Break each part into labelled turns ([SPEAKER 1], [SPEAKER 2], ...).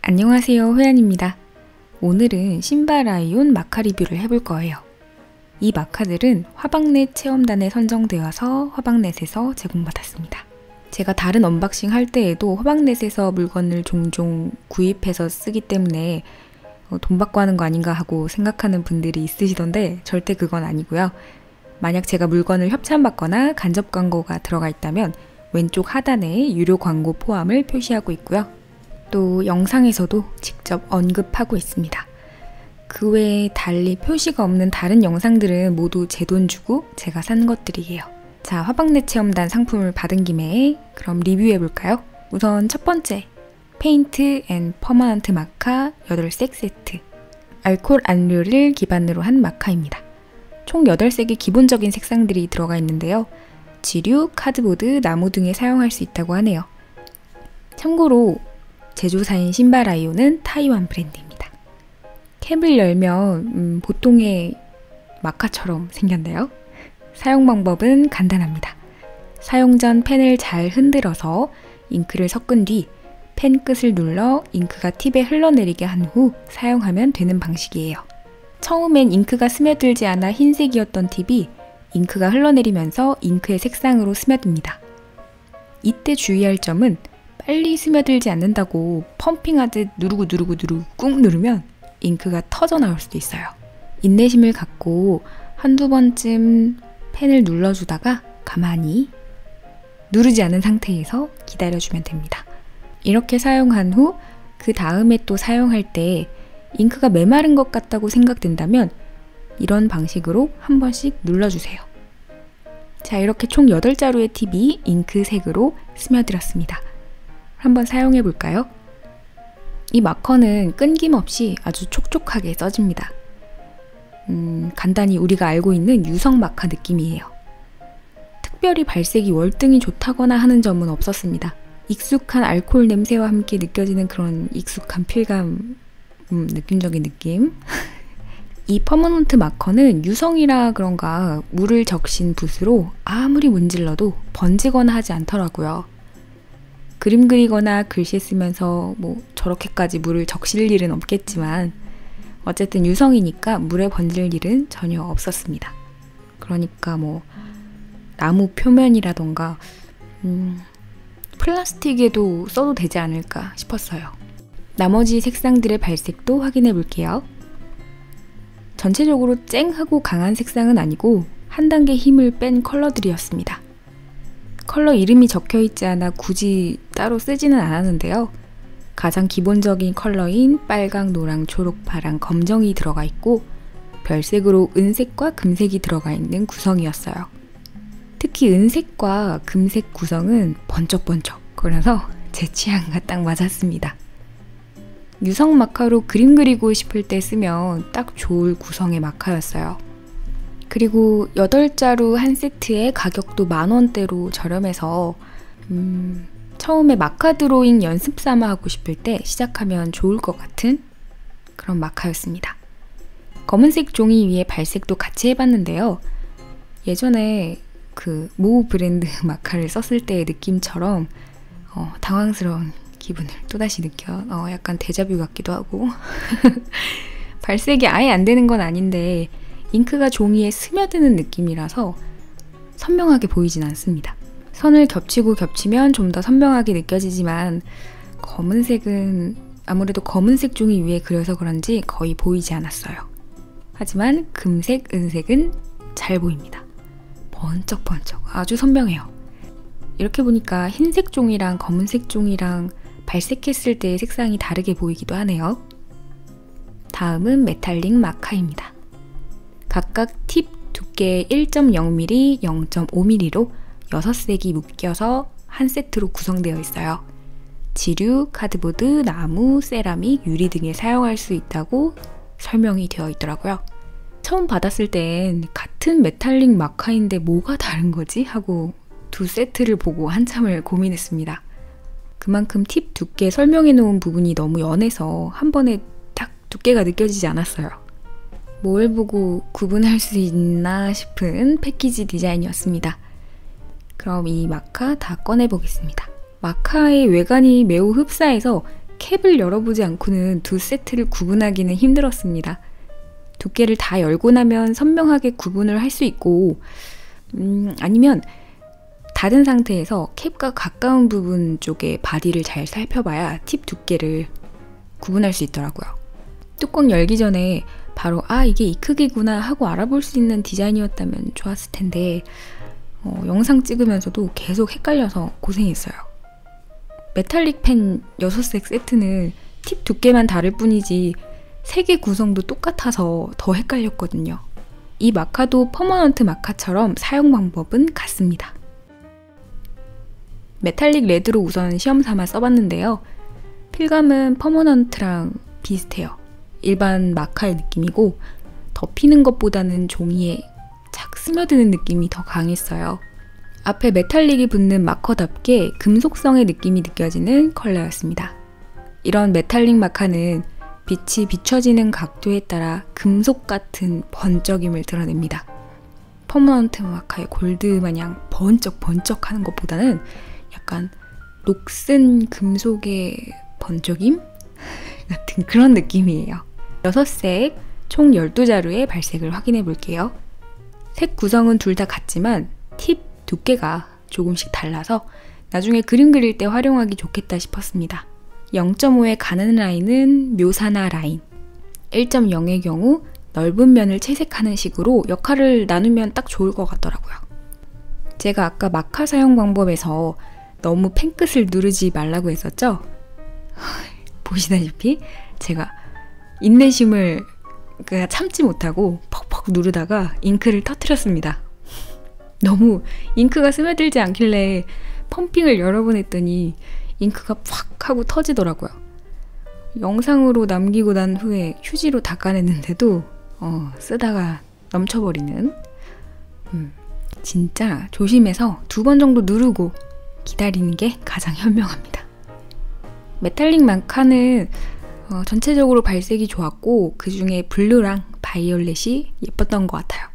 [SPEAKER 1] 안녕하세요, 호연입니다. 오늘은 신바라이온 마카 리뷰를 해볼 거예요. 이 마카들은 화방넷 체험단에 선정되어서 화방넷에서 제공받았습니다. 제가 다른 언박싱 할 때에도 화방넷에서 물건을 종종 구입해서 쓰기 때문에 돈 받고 하는 거 아닌가 하고 생각하는 분들이 있으시던데 절대 그건 아니고요. 만약 제가 물건을 협찬받거나 간접 광고가 들어가 있다면 왼쪽 하단에 유료 광고 포함을 표시하고 있고요. 또 영상에서도 직접 언급하고 있습니다. 그 외에 달리 표시가 없는 다른 영상들은 모두 제 돈 주고 제가 산 것들이에요. 자, 화방넷 체험단 상품을 받은 김에 그럼 리뷰해볼까요? 우선 첫 번째, 페인트 앤 퍼머넌트 마카 8색 세트. 알코올 안료를 기반으로 한 마카입니다. 총 8색의 기본적인 색상들이 들어가 있는데요. 지류, 카드보드, 나무 등에 사용할 수 있다고 하네요. 참고로 제조사인 신바라이온은 타이완 브랜드입니다. 캡을 열면 보통의 마카처럼 생겼네요. 사용 방법은 간단합니다. 사용 전 펜을 잘 흔들어서 잉크를 섞은 뒤 펜 끝을 눌러 잉크가 팁에 흘러내리게 한 후 사용하면 되는 방식이에요. 처음엔 잉크가 스며들지 않아 흰색이었던 팁이 잉크가 흘러내리면서 잉크의 색상으로 스며듭니다. 이때 주의할 점은 빨리 스며들지 않는다고 펌핑하듯 누르고 꾹 누르면 잉크가 터져 나올 수도 있어요. 인내심을 갖고 한두 번쯤 펜을 눌러주다가 가만히 누르지 않은 상태에서 기다려주면 됩니다. 이렇게 사용한 후 그 다음에 또 사용할 때 잉크가 메마른 것 같다고 생각된다면 이런 방식으로 한 번씩 눌러주세요. 자, 이렇게 총 8자루의 팁이 잉크색으로 스며들었습니다. 한번 사용해 볼까요? 이 마커는 끊김없이 아주 촉촉하게 써집니다. 간단히 우리가 알고 있는 유성 마카 느낌이에요. 특별히 발색이 월등히 좋다거나 하는 점은 없었습니다. 익숙한 알코올 냄새와 함께 느껴지는 그런 익숙한 필감, 느낌적인 느낌. 이 퍼머넌트 마커는 유성이라 그런가 물을 적신 붓으로 아무리 문질러도 번지거나 하지 않더라고요. 그림 그리거나 글씨 쓰면서 저렇게까지 물을 적실 일은 없겠지만 어쨌든 유성이니까 물에 번질 일은 전혀 없었습니다. 그러니까 나무 표면이라던가 플라스틱에도 써도 되지 않을까 싶었어요. 나머지 색상들의 발색도 확인해 볼게요. 전체적으로 쨍하고 강한 색상은 아니고 한 단계 힘을 뺀 컬러들이었습니다. 컬러 이름이 적혀있지 않아 굳이 따로 쓰지는 않았는데요. 가장 기본적인 컬러인 빨강, 노랑, 초록, 파랑, 검정이 들어가 있고 별색으로 은색과 금색이 들어가 있는 구성이었어요. 특히 은색과 금색 구성은 번쩍번쩍 그래서 제 취향과 딱 맞았습니다. 유성 마카로 그림 그리고 싶을 때 쓰면 딱 좋을 구성의 마카였어요. 그리고 8자루 한 세트에 가격도 10,000원대로 저렴해서 처음에 마카 드로잉 연습 삼아 하고 싶을 때 시작하면 좋을 것 같은 그런 마카였습니다. 검은색 종이 위에 발색도 같이 해봤는데요. 예전에 그 모 브랜드 마카를 썼을 때의 느낌처럼 당황스러운 기분을 또다시 느껴 약간 데자뷰 같기도 하고 발색이 아예 안 되는 건 아닌데 잉크가 종이에 스며드는 느낌이라서 선명하게 보이진 않습니다. 선을 겹치고 겹치면 좀 더 선명하게 느껴지지만 검은색은 아무래도 검은색 종이 위에 그려서 그런지 거의 보이지 않았어요. 하지만 금색, 은색은 잘 보입니다. 번쩍번쩍 아주 선명해요. 이렇게 보니까 흰색 종이랑 검은색 종이랑 발색했을 때의 색상이 다르게 보이기도 하네요. 다음은 메탈릭 마카입니다. 각각 팁 두께 1.0mm, 0.5mm로 6색이 묶여서 한 세트로 구성되어 있어요. 지류, 카드보드, 나무, 세라믹, 유리 등에 사용할 수 있다고 설명이 되어 있더라고요. 처음 받았을 땐 같은 메탈릭 마카인데 뭐가 다른 거지? 하고 두 세트를 보고 한참을 고민했습니다. 그만큼 팁 두께 설명해 놓은 부분이 너무 연해서 한 번에 딱 두께가 느껴지지 않았어요. 뭘 보고 구분할 수 있나 싶은 패키지 디자인이었습니다. 그럼 이 마카 다 꺼내보겠습니다. 마카의 외관이 매우 흡사해서 캡을 열어보지 않고는 두 세트를 구분하기는 힘들었습니다. 두께를 다 열고 나면 선명하게 구분을 할 수 있고, 아니면 닫은 상태에서 캡과 가까운 부분 쪽에 바디를 잘 살펴봐야 팁 두께를 구분할 수 있더라고요. 뚜껑 열기 전에 바로 이게 이 크기구나 하고 알아볼 수 있는 디자인이었다면 좋았을 텐데 영상 찍으면서도 계속 헷갈려서 고생했어요. 메탈릭 펜 6색 세트는 팁 두께만 다를 뿐이지 색의 구성도 똑같아서 더 헷갈렸거든요. 이 마카도 퍼머넌트 마카처럼 사용 방법은 같습니다. 메탈릭 레드로 우선 시험 삼아 써봤는데요. 필감은 퍼머넌트랑 비슷해요. 일반 마카의 느낌이고 덮이는 것보다는 종이에 착 스며드는 느낌이 더 강했어요. 앞에 메탈릭이 붙는 마커답게 금속성의 느낌이 느껴지는 컬러였습니다. 이런 메탈릭 마카는 빛이 비춰지는 각도에 따라 금속 같은 번쩍임을 드러냅니다. 퍼머넌트 마카의 골드 마냥 번쩍번쩍 하는 것보다는 약간 녹슨 금속의 번쩍임? 같은 그런 느낌이에요. 6색, 총 12자루의 발색을 확인해 볼게요. 색 구성은 둘 다 같지만 팁 두께가 조금씩 달라서 나중에 그림 그릴 때 활용하기 좋겠다 싶었습니다. 0.5의 가는 라인은 묘사나 라인, 1.0의 경우 넓은 면을 채색하는 식으로 역할을 나누면 딱 좋을 것 같더라고요. 제가 아까 마카 사용 방법에서 너무 펜끝을 누르지 말라고 했었죠? 보시다시피 제가 인내심을 참지 못하고 퍽퍽 누르다가 잉크를 터뜨렸습니다. 너무 잉크가 스며들지 않길래 펌핑을 여러 번 했더니 잉크가 팍 하고 터지더라고요. 영상으로 남기고 난 후에 휴지로 닦아냈는데도 쓰다가 넘쳐버리는 진짜 조심해서 2번 정도 누르고 기다리는 게 가장 현명합니다. 메탈릭 마카는 전체적으로 발색이 좋았고 그 중에 블루랑 바이올렛이 예뻤던 것 같아요.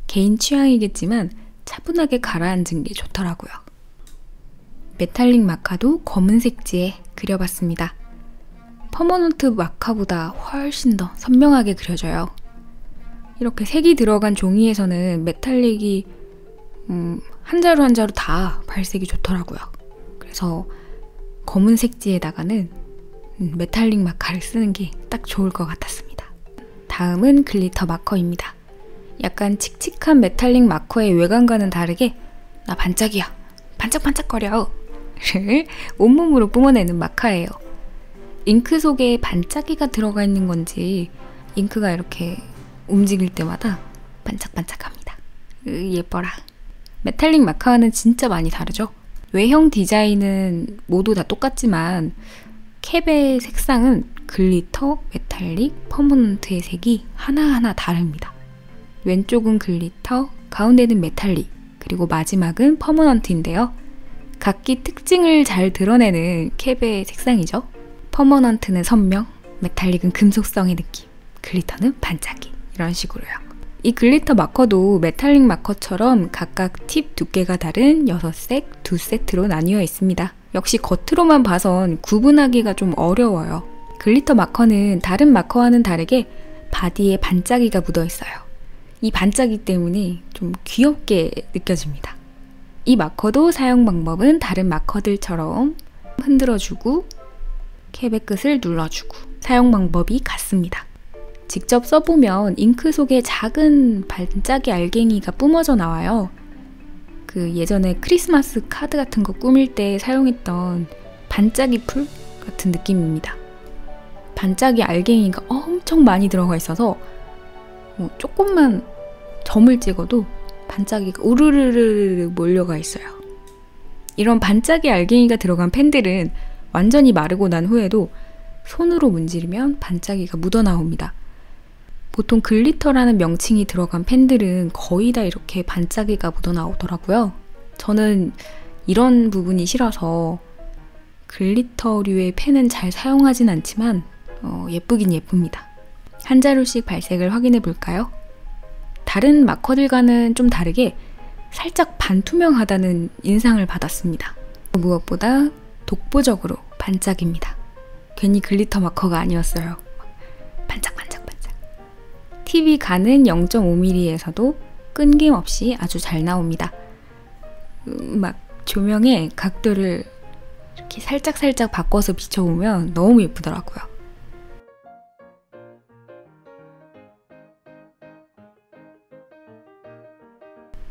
[SPEAKER 1] 개인 취향이겠지만 차분하게 가라앉은 게 좋더라고요. 메탈릭 마카도 검은색지에 그려봤습니다. 퍼머넌트 마카보다 훨씬 더 선명하게 그려져요. 이렇게 색이 들어간 종이에서는 메탈릭이 한 자루 한 자루 다 발색이 좋더라고요. 그래서 검은색지에다가는 메탈릭 마카를 쓰는 게 딱 좋을 것 같았습니다. 다음은 글리터 마커입니다. 약간 칙칙한 메탈릭 마커의 외관과는 다르게 나 반짝이야, 반짝반짝거려 를 온몸으로 뿜어내는 마카예요. 잉크 속에 반짝이가 들어가 있는 건지 잉크가 이렇게 움직일 때마다 반짝반짝합니다. 예뻐라. 메탈릭 마카와는 진짜 많이 다르죠? 외형 디자인은 모두 다 똑같지만 캡의 색상은 글리터, 메탈릭, 퍼머넌트의 색이 하나하나 다릅니다. 왼쪽은 글리터, 가운데는 메탈릭, 그리고 마지막은 퍼머넌트인데요. 각기 특징을 잘 드러내는 캡의 색상이죠. 퍼머넌트는 선명, 메탈릭은 금속성의 느낌, 글리터는 반짝이, 이런 식으로요. 이 글리터 마커도 메탈릭 마커처럼 각각 팁 두께가 다른 6색 2세트로 나뉘어 있습니다. 역시 겉으로만 봐선 구분하기가 좀 어려워요. 글리터 마커는 다른 마커와는 다르게 바디에 반짝이가 묻어 있어요. 이 반짝이 때문에 좀 귀엽게 느껴집니다. 이 마커도 사용 방법은 다른 마커들처럼 흔들어주고 캡의 끝을 눌러주고 사용 방법이 같습니다. 직접 써보면 잉크 속에 작은 반짝이 알갱이가 뿜어져 나와요. 그 예전에 크리스마스 카드 같은 거 꾸밀 때 사용했던 반짝이 풀 같은 느낌입니다. 반짝이 알갱이가 엄청 많이 들어가 있어서 조금만 점을 찍어도 반짝이가 우르르르 몰려가 있어요. 이런 반짝이 알갱이가 들어간 펜들은 완전히 마르고 난 후에도 손으로 문지르면 반짝이가 묻어나옵니다. 보통 글리터라는 명칭이 들어간 펜들은 거의 다 이렇게 반짝이가 묻어나오더라고요. 저는 이런 부분이 싫어서 글리터류의 펜은 잘 사용하진 않지만 예쁘긴 예쁩니다. 한 자루씩 발색을 확인해 볼까요? 다른 마커들과는 좀 다르게 살짝 반투명하다는 인상을 받았습니다. 무엇보다 독보적으로 반짝입니다. 괜히 글리터 마커가 아니었어요. 반짝반짝반짝. TV 가는 0.5mm에서도 끊김없이 아주 잘 나옵니다. 막 조명의 각도를 이렇게 살짝살짝 바꿔서 비춰보면 너무 예쁘더라고요.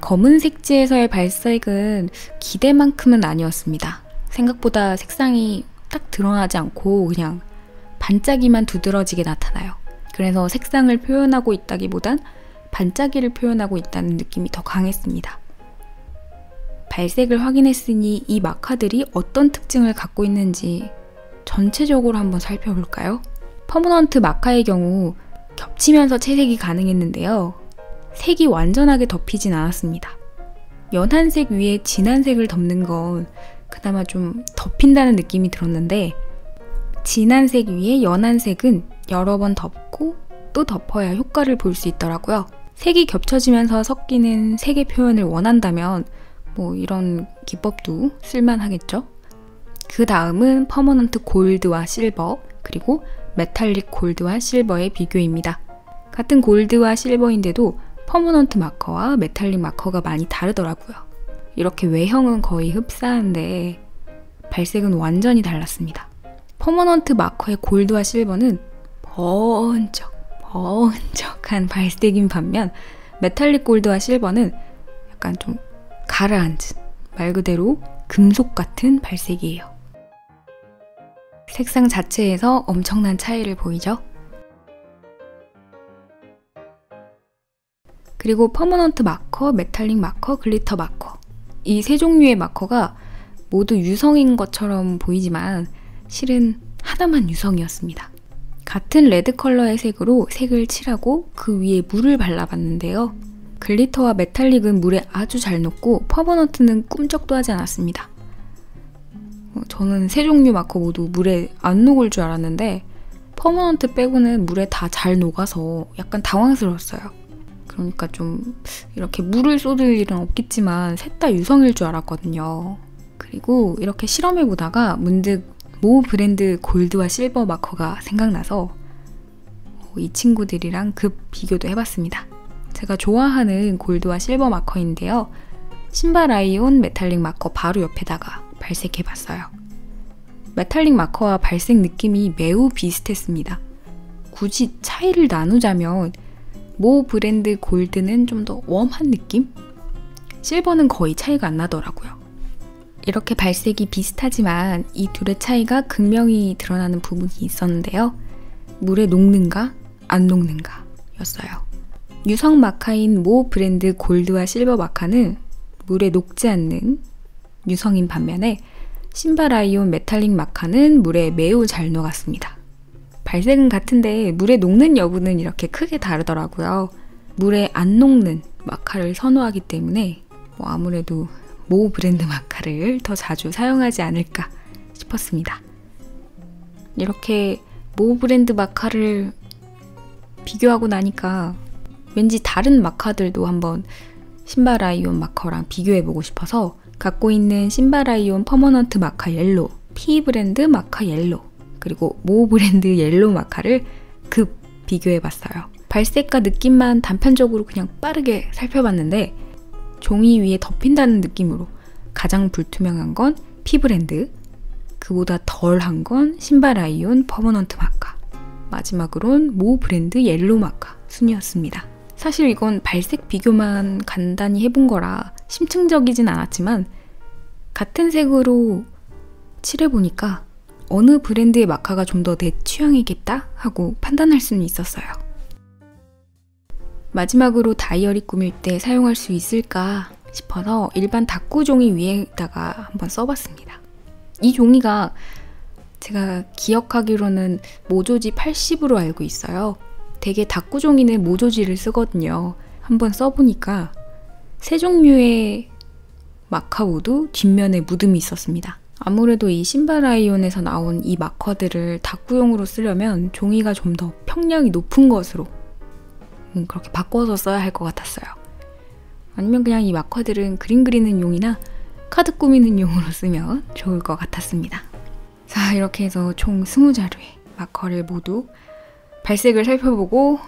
[SPEAKER 1] 검은 색지에서의 발색은 기대만큼은 아니었습니다. 생각보다 색상이 딱 드러나지 않고 그냥 반짝이만 두드러지게 나타나요. 그래서 색상을 표현하고 있다기보단 반짝이를 표현하고 있다는 느낌이 더 강했습니다. 발색을 확인했으니 이 마카들이 어떤 특징을 갖고 있는지 전체적으로 한번 살펴볼까요? 퍼머넌트 마카의 경우 겹치면서 채색이 가능했는데요. 색이 완전하게 덮이진 않았습니다. 연한 색 위에 진한 색을 덮는 건 그나마 좀 덮인다는 느낌이 들었는데, 진한 색 위에 연한 색은 여러 번 덮고 또 덮어야 효과를 볼 수 있더라고요. 색이 겹쳐지면서 섞이는 색의 표현을 원한다면 이런 기법도 쓸만하겠죠? 그 다음은 퍼머넌트 골드와 실버, 그리고 메탈릭 골드와 실버의 비교입니다. 같은 골드와 실버인데도 퍼머넌트 마커와 메탈릭 마커가 많이 다르더라고요. 이렇게 외형은 거의 흡사한데 발색은 완전히 달랐습니다. 퍼머넌트 마커의 골드와 실버는 번쩍한 발색인 반면 메탈릭 골드와 실버는 약간 좀 가라앉은, 말 그대로 금속 같은 발색이에요. 색상 자체에서 엄청난 차이를 보이죠? 그리고 퍼머넌트 마커, 메탈릭 마커, 글리터 마커, 이 세 종류의 마커가 모두 유성인 것처럼 보이지만 실은 하나만 유성이었습니다. 같은 레드 컬러의 색으로 색을 칠하고 그 위에 물을 발라봤는데요. 글리터와 메탈릭은 물에 아주 잘 녹고 퍼머넌트는 꿈쩍도 하지 않았습니다. 저는 세 종류 마커 모두 물에 안 녹을 줄 알았는데 퍼머넌트 빼고는 물에 다 잘 녹아서 약간 당황스러웠어요. 그러니까 좀 이렇게 물을 쏟을 일은 없겠지만 셋 다 유성일 줄 알았거든요. 그리고 이렇게 실험해보다가 문득 모 브랜드 골드와 실버 마커가 생각나서 이 친구들이랑 급 비교도 해봤습니다. 제가 좋아하는 골드와 실버 마커인데요. 신바라이온 메탈릭 마커 바로 옆에다가 발색해봤어요. 메탈릭 마커와 발색 느낌이 매우 비슷했습니다. 굳이 차이를 나누자면 모 브랜드 골드는 좀 더 웜한 느낌? 실버는 거의 차이가 안 나더라고요. 이렇게 발색이 비슷하지만 이 둘의 차이가 극명히 드러나는 부분이 있었는데요. 물에 녹는가 안 녹는가 였어요. 유성 마카인 모 브랜드 골드와 실버 마카는 물에 녹지 않는 유성인 반면에 신바라이온 메탈릭 마카는 물에 매우 잘 녹았습니다. 발색은 같은데 물에 녹는 여부는 이렇게 크게 다르더라고요. 물에 안 녹는 마카를 선호하기 때문에 아무래도 모 브랜드 마카를 더 자주 사용하지 않을까 싶었습니다. 이렇게 모 브랜드 마카를 비교하고 나니까 왠지 다른 마카들도 한번 신바라이온 마커랑 비교해보고 싶어서 갖고 있는 신바라이온 퍼머넌트 마카 옐로, P 브랜드 마카 옐로, 그리고 모 브랜드 옐로 마카를 급 비교해봤어요. 발색과 느낌만 단편적으로 그냥 빠르게 살펴봤는데 종이 위에 덮인다는 느낌으로 가장 불투명한 건 P 브랜드, 그보다 덜한 건 신바라이온 퍼머넌트 마카, 마지막으론 모 브랜드 옐로 마카 순이었습니다. 사실 이건 발색 비교만 간단히 해본 거라 심층적이진 않았지만 같은 색으로 칠해보니까 어느 브랜드의 마카가 좀 더 내 취향이겠다 하고 판단할 수는 있었어요. 마지막으로 다이어리 꾸밀 때 사용할 수 있을까 싶어서 일반 다꾸 종이 위에다가 한번 써봤습니다. 이 종이가 제가 기억하기로는 모조지 80으로 알고 있어요. 되게 다꾸 종이는 모조지를 쓰거든요. 한번 써보니까 세 종류의 마카 모두 뒷면에 묻음이 있었습니다. 아무래도 이 신바라이온에서 나온 이 마커들을 다꾸용으로 쓰려면 종이가 좀 더 평량이 높은 것으로 그렇게 바꿔서 써야 할 것 같았어요. 아니면 그냥 이 마커들은 그림 그리는 용이나 카드 꾸미는 용으로 쓰면 좋을 것 같았습니다. 자, 이렇게 해서 총 20자루의 마커를 모두 발색을 살펴보고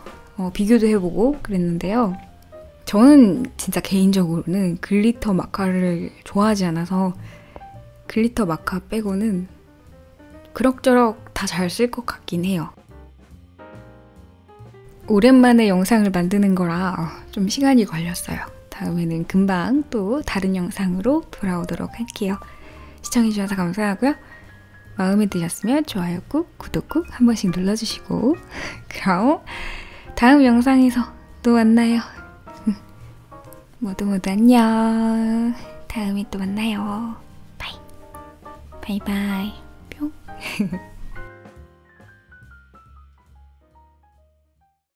[SPEAKER 1] 비교도 해보고 그랬는데요. 저는 진짜 개인적으로는 글리터 마카를 좋아하지 않아서 글리터 마카 빼고는 그럭저럭 다 잘 쓸 것 같긴 해요. 오랜만에 영상을 만드는 거라 좀 시간이 걸렸어요. 다음에는 금방 또 다른 영상으로 돌아오도록 할게요. 시청해주셔서 감사하고요. 마음에 드셨으면 좋아요 꾹, 구독 꾹 한 번씩 눌러주시고 그럼 다음 영상에서 또 만나요. 모두 안녕. 다음에 또 만나요. 바이. 바이바이. 뿅.